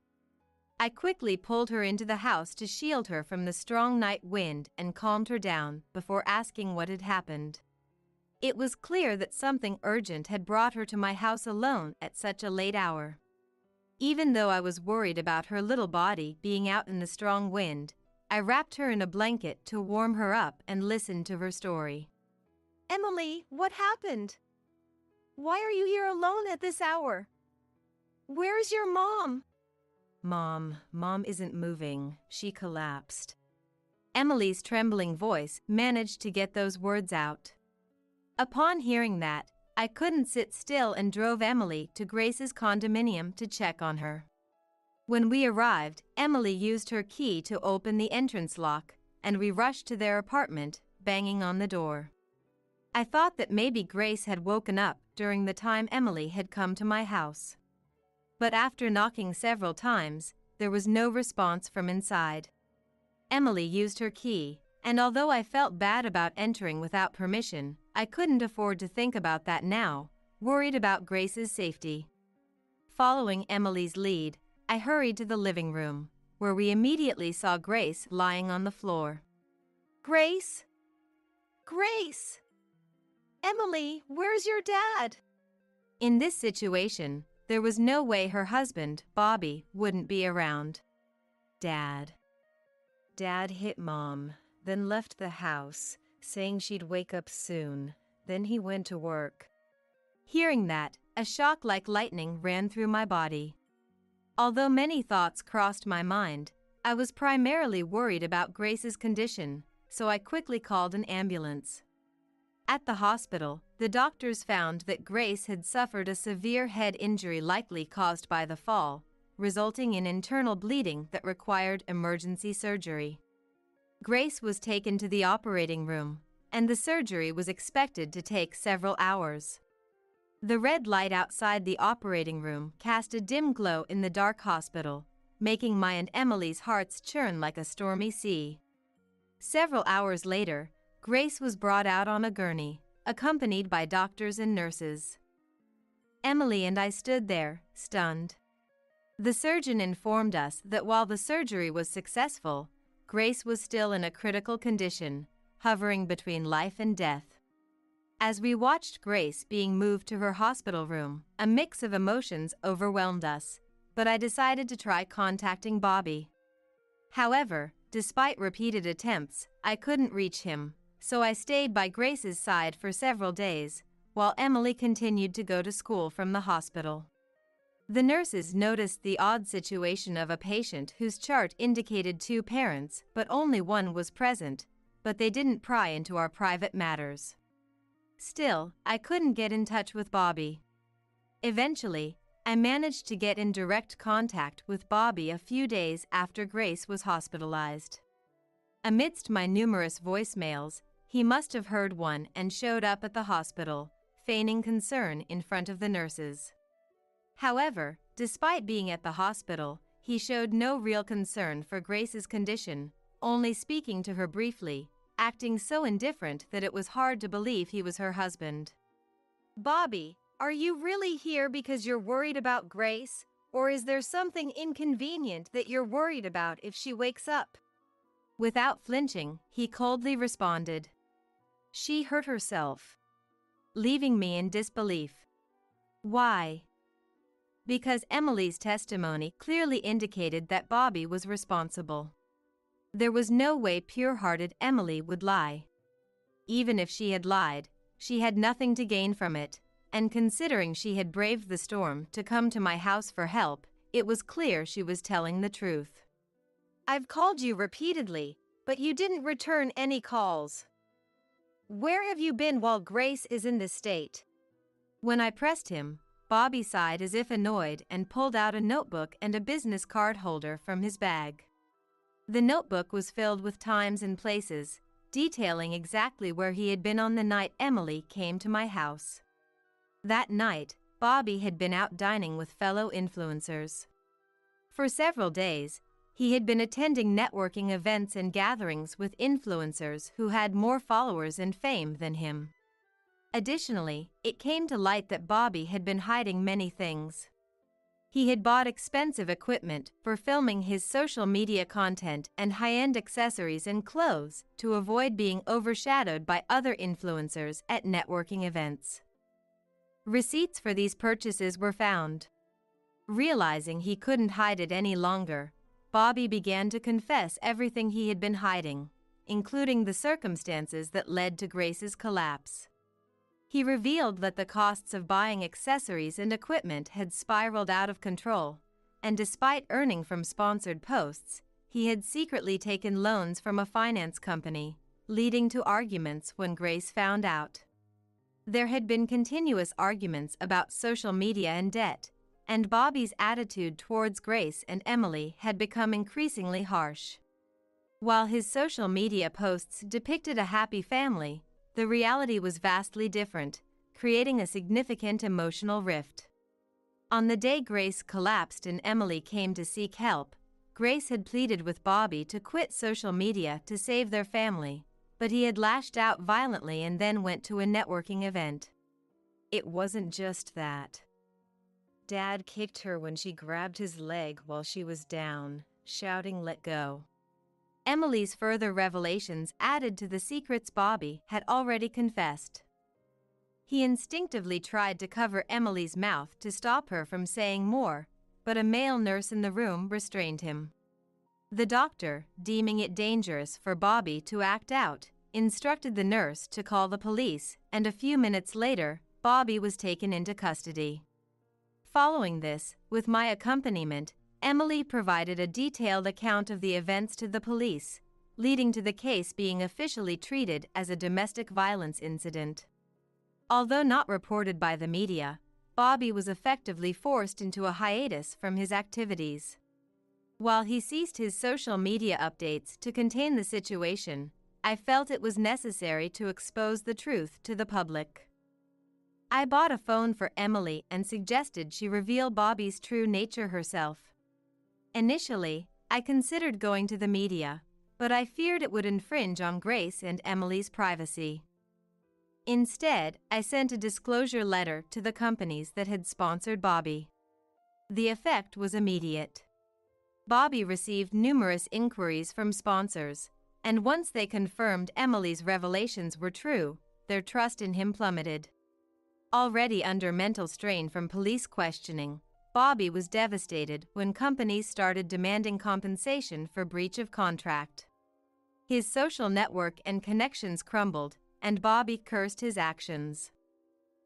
I quickly pulled her into the house to shield her from the strong night wind and calmed her down before asking what had happened. It was clear that something urgent had brought her to my house alone at such a late hour. Even though I was worried about her little body being out in the strong wind, I wrapped her in a blanket to warm her up and listened to her story. "Emily, what happened? Why are you here alone at this hour? Where's your mom?" Mom isn't moving. She collapsed." Emily's trembling voice managed to get those words out. Upon hearing that, I couldn't sit still and drove Emily to Grace's condominium to check on her. When we arrived, Emily used her key to open the entrance lock, and we rushed to their apartment, banging on the door. I thought that maybe Grace had woken up during the time Emily had come to my house. But after knocking several times, there was no response from inside. Emily used her key, and although I felt bad about entering without permission, I couldn't afford to think about that now, worried about Grace's safety. Following Emily's lead, I hurried to the living room, where we immediately saw Grace lying on the floor. "Grace? Grace! Emily, where's your dad?" In this situation, there was no way her husband, Bobby, wouldn't be around. Dad hit Mom, then left the house, saying she'd wake up soon. Then he went to work. Hearing that, a shock like lightning ran through my body. Although many thoughts crossed my mind, I was primarily worried about Grace's condition, so I quickly called an ambulance. At the hospital, the doctors found that Grace had suffered a severe head injury likely caused by the fall, resulting in internal bleeding that required emergency surgery. Grace was taken to the operating room, and the surgery was expected to take several hours. The red light outside the operating room cast a dim glow in the dark hospital, making my and Emily's hearts churn like a stormy sea. Several hours later, Grace was brought out on a gurney, accompanied by doctors and nurses. Emily and I stood there, stunned. The surgeon informed us that while the surgery was successful, Grace was still in a critical condition, hovering between life and death. As we watched Grace being moved to her hospital room, a mix of emotions overwhelmed us, but I decided to try contacting Bobby. However, despite repeated attempts, I couldn't reach him, so I stayed by Grace's side for several days, while Emily continued to go to school from the hospital. The nurses noticed the odd situation of a patient whose chart indicated 2 parents, but only one was present, but they didn't pry into our private matters. Still, I couldn't get in touch with Bobby. Eventually, I managed to get in direct contact with Bobby a few days after Grace was hospitalized. Amidst my numerous voicemails, he must have heard one and showed up at the hospital, feigning concern in front of the nurses. However, despite being at the hospital, he showed no real concern for Grace's condition, only speaking to her briefly, acting so indifferent that it was hard to believe he was her husband. "Bobby, are you really here because you're worried about Grace, or is there something inconvenient that you're worried about if she wakes up?" Without flinching, he coldly responded, "She hurt herself," leaving me in disbelief. Why? Because Emily's testimony clearly indicated that Bobby was responsible. There was no way pure-hearted Emily would lie. Even if she had lied, she had nothing to gain from it, and considering she had braved the storm to come to my house for help, it was clear she was telling the truth. "I've called you repeatedly, but you didn't return any calls. Where have you been while Grace is in this state?" When I pressed him, Bobby sighed as if annoyed and pulled out a notebook and a business card holder from his bag. The notebook was filled with times and places, detailing exactly where he had been on the night Emily came to my house. That night, Bobby had been out dining with fellow influencers. For several days, he had been attending networking events and gatherings with influencers who had more followers and fame than him. Additionally, it came to light that Bobby had been hiding many things. He had bought expensive equipment for filming his social media content and high-end accessories and clothes to avoid being overshadowed by other influencers at networking events. Receipts for these purchases were found. Realizing he couldn't hide it any longer, Bobby began to confess everything he had been hiding, including the circumstances that led to Grace's collapse. He revealed that the costs of buying accessories and equipment had spiraled out of control, and despite earning from sponsored posts, he had secretly taken loans from a finance company, leading to arguments when Grace found out. There had been continuous arguments about social media and debt, and Bobby's attitude towards Grace and Emily had become increasingly harsh. While his social media posts depicted a happy family, the reality was vastly different, creating a significant emotional rift. On the day Grace collapsed and Emily came to seek help, Grace had pleaded with Bobby to quit social media to save their family, but he had lashed out violently and then went to a networking event. It wasn't just that. Dad kicked her when she grabbed his leg while she was down, shouting, "Let go." Emily's further revelations added to the secrets Bobby had already confessed. He instinctively tried to cover Emily's mouth to stop her from saying more, but a male nurse in the room restrained him. The doctor, deeming it dangerous for Bobby to act out, instructed the nurse to call the police, and a few minutes later, Bobby was taken into custody. Following this, with my accompaniment, Emily provided a detailed account of the events to the police, leading to the case being officially treated as a domestic violence incident. Although not reported by the media, Bobby was effectively forced into a hiatus from his activities. While he ceased his social media updates to contain the situation, I felt it was necessary to expose the truth to the public. I bought a phone for Emily and suggested she reveal Bobby's true nature herself. Initially, I considered going to the media, but I feared it would infringe on Grace and Emily's privacy. Instead, I sent a disclosure letter to the companies that had sponsored Bobby. The effect was immediate. Bobby received numerous inquiries from sponsors, and once they confirmed Emily's revelations were true, their trust in him plummeted. Already under mental strain from police questioning, Bobby was devastated when companies started demanding compensation for breach of contract. His social network and connections crumbled, and Bobby cursed his actions.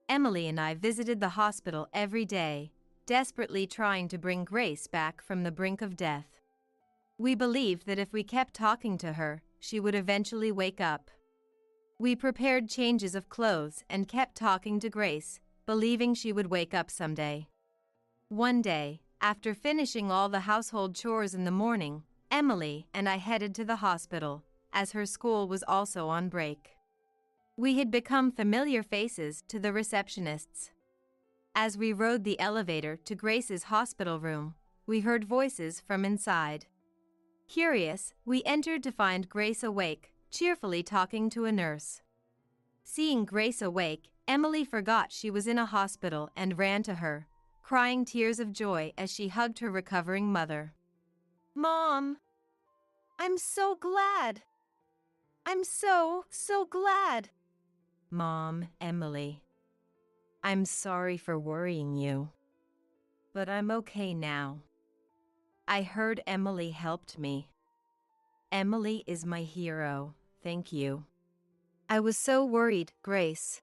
Emily and I visited the hospital every day, desperately trying to bring Grace back from the brink of death. We believed that if we kept talking to her, she would eventually wake up. We prepared changes of clothes and kept talking to Grace, believing she would wake up someday. One day, after finishing all the household chores in the morning, Emily and I headed to the hospital, as her school was also on break. We had become familiar faces to the receptionists. As we rode the elevator to Grace's hospital room, we heard voices from inside. Curious, we entered to find Grace awake, cheerfully talking to a nurse. Seeing Grace awake, Emily forgot she was in a hospital and ran to her, crying tears of joy as she hugged her recovering mother. "Mom, I'm so glad. I'm so glad." "Mom, Emily, I'm sorry for worrying you, but I'm okay now. I heard Emily helped me. Emily is my hero, thank you." I was so worried, Grace.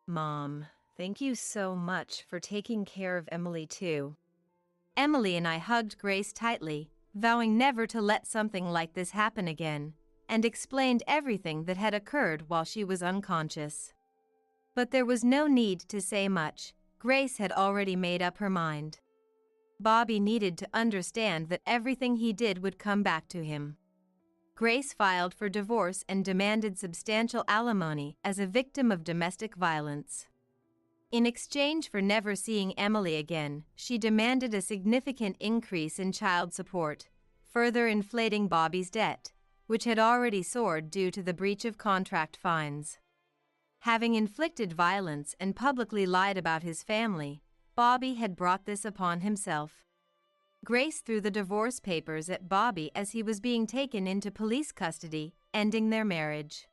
"Mom, thank you so much for taking care of Emily too." Emily and I hugged Grace tightly, vowing never to let something like this happen again, and explained everything that had occurred while she was unconscious. But there was no need to say much. Grace had already made up her mind. Bobby needed to understand that everything he did would come back to him. Grace filed for divorce and demanded substantial alimony as a victim of domestic violence. In exchange for never seeing Emily again, she demanded a significant increase in child support, further inflating Bobby's debt, which had already soared due to the breach of contract fines. Having inflicted violence and publicly lied about his family, Bobby had brought this upon himself. Grace threw the divorce papers at Bobby as he was being taken into police custody, ending their marriage.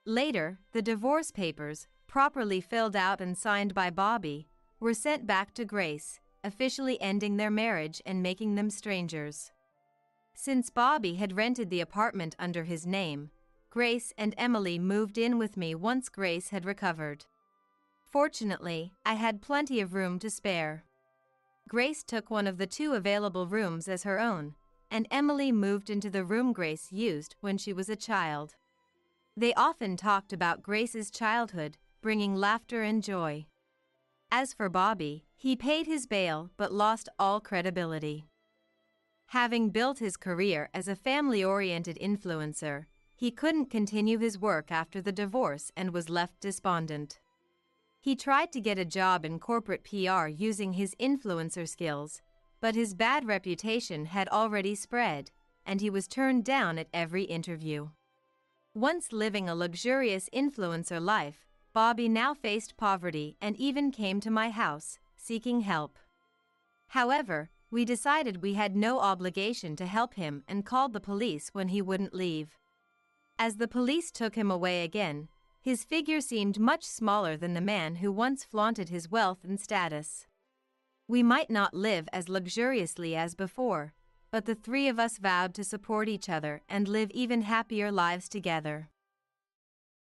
Later, the divorce papers, properly filled out and signed by Bobby, were sent back to Grace, officially ending their marriage and making them strangers. Since Bobby had rented the apartment under his name, Grace and Emily moved in with me once Grace had recovered. Fortunately, I had plenty of room to spare. Grace took one of the 2 available rooms as her own, and Emily moved into the room Grace used when she was a child. They often talked about Grace's childhood, bringing laughter and joy. As for Bobby, he paid his bail but lost all credibility. Having built his career as a family-oriented influencer, he couldn't continue his work after the divorce and was left despondent. He tried to get a job in corporate PR using his influencer skills, but his bad reputation had already spread, and he was turned down at every interview. Once living a luxurious influencer life, Bobby now faced poverty and even came to my house, seeking help. However, we decided we had no obligation to help him and called the police when he wouldn't leave. As the police took him away again, his figure seemed much smaller than the man who once flaunted his wealth and status. We might not live as luxuriously as before, but the 3 of us vowed to support each other and live even happier lives together.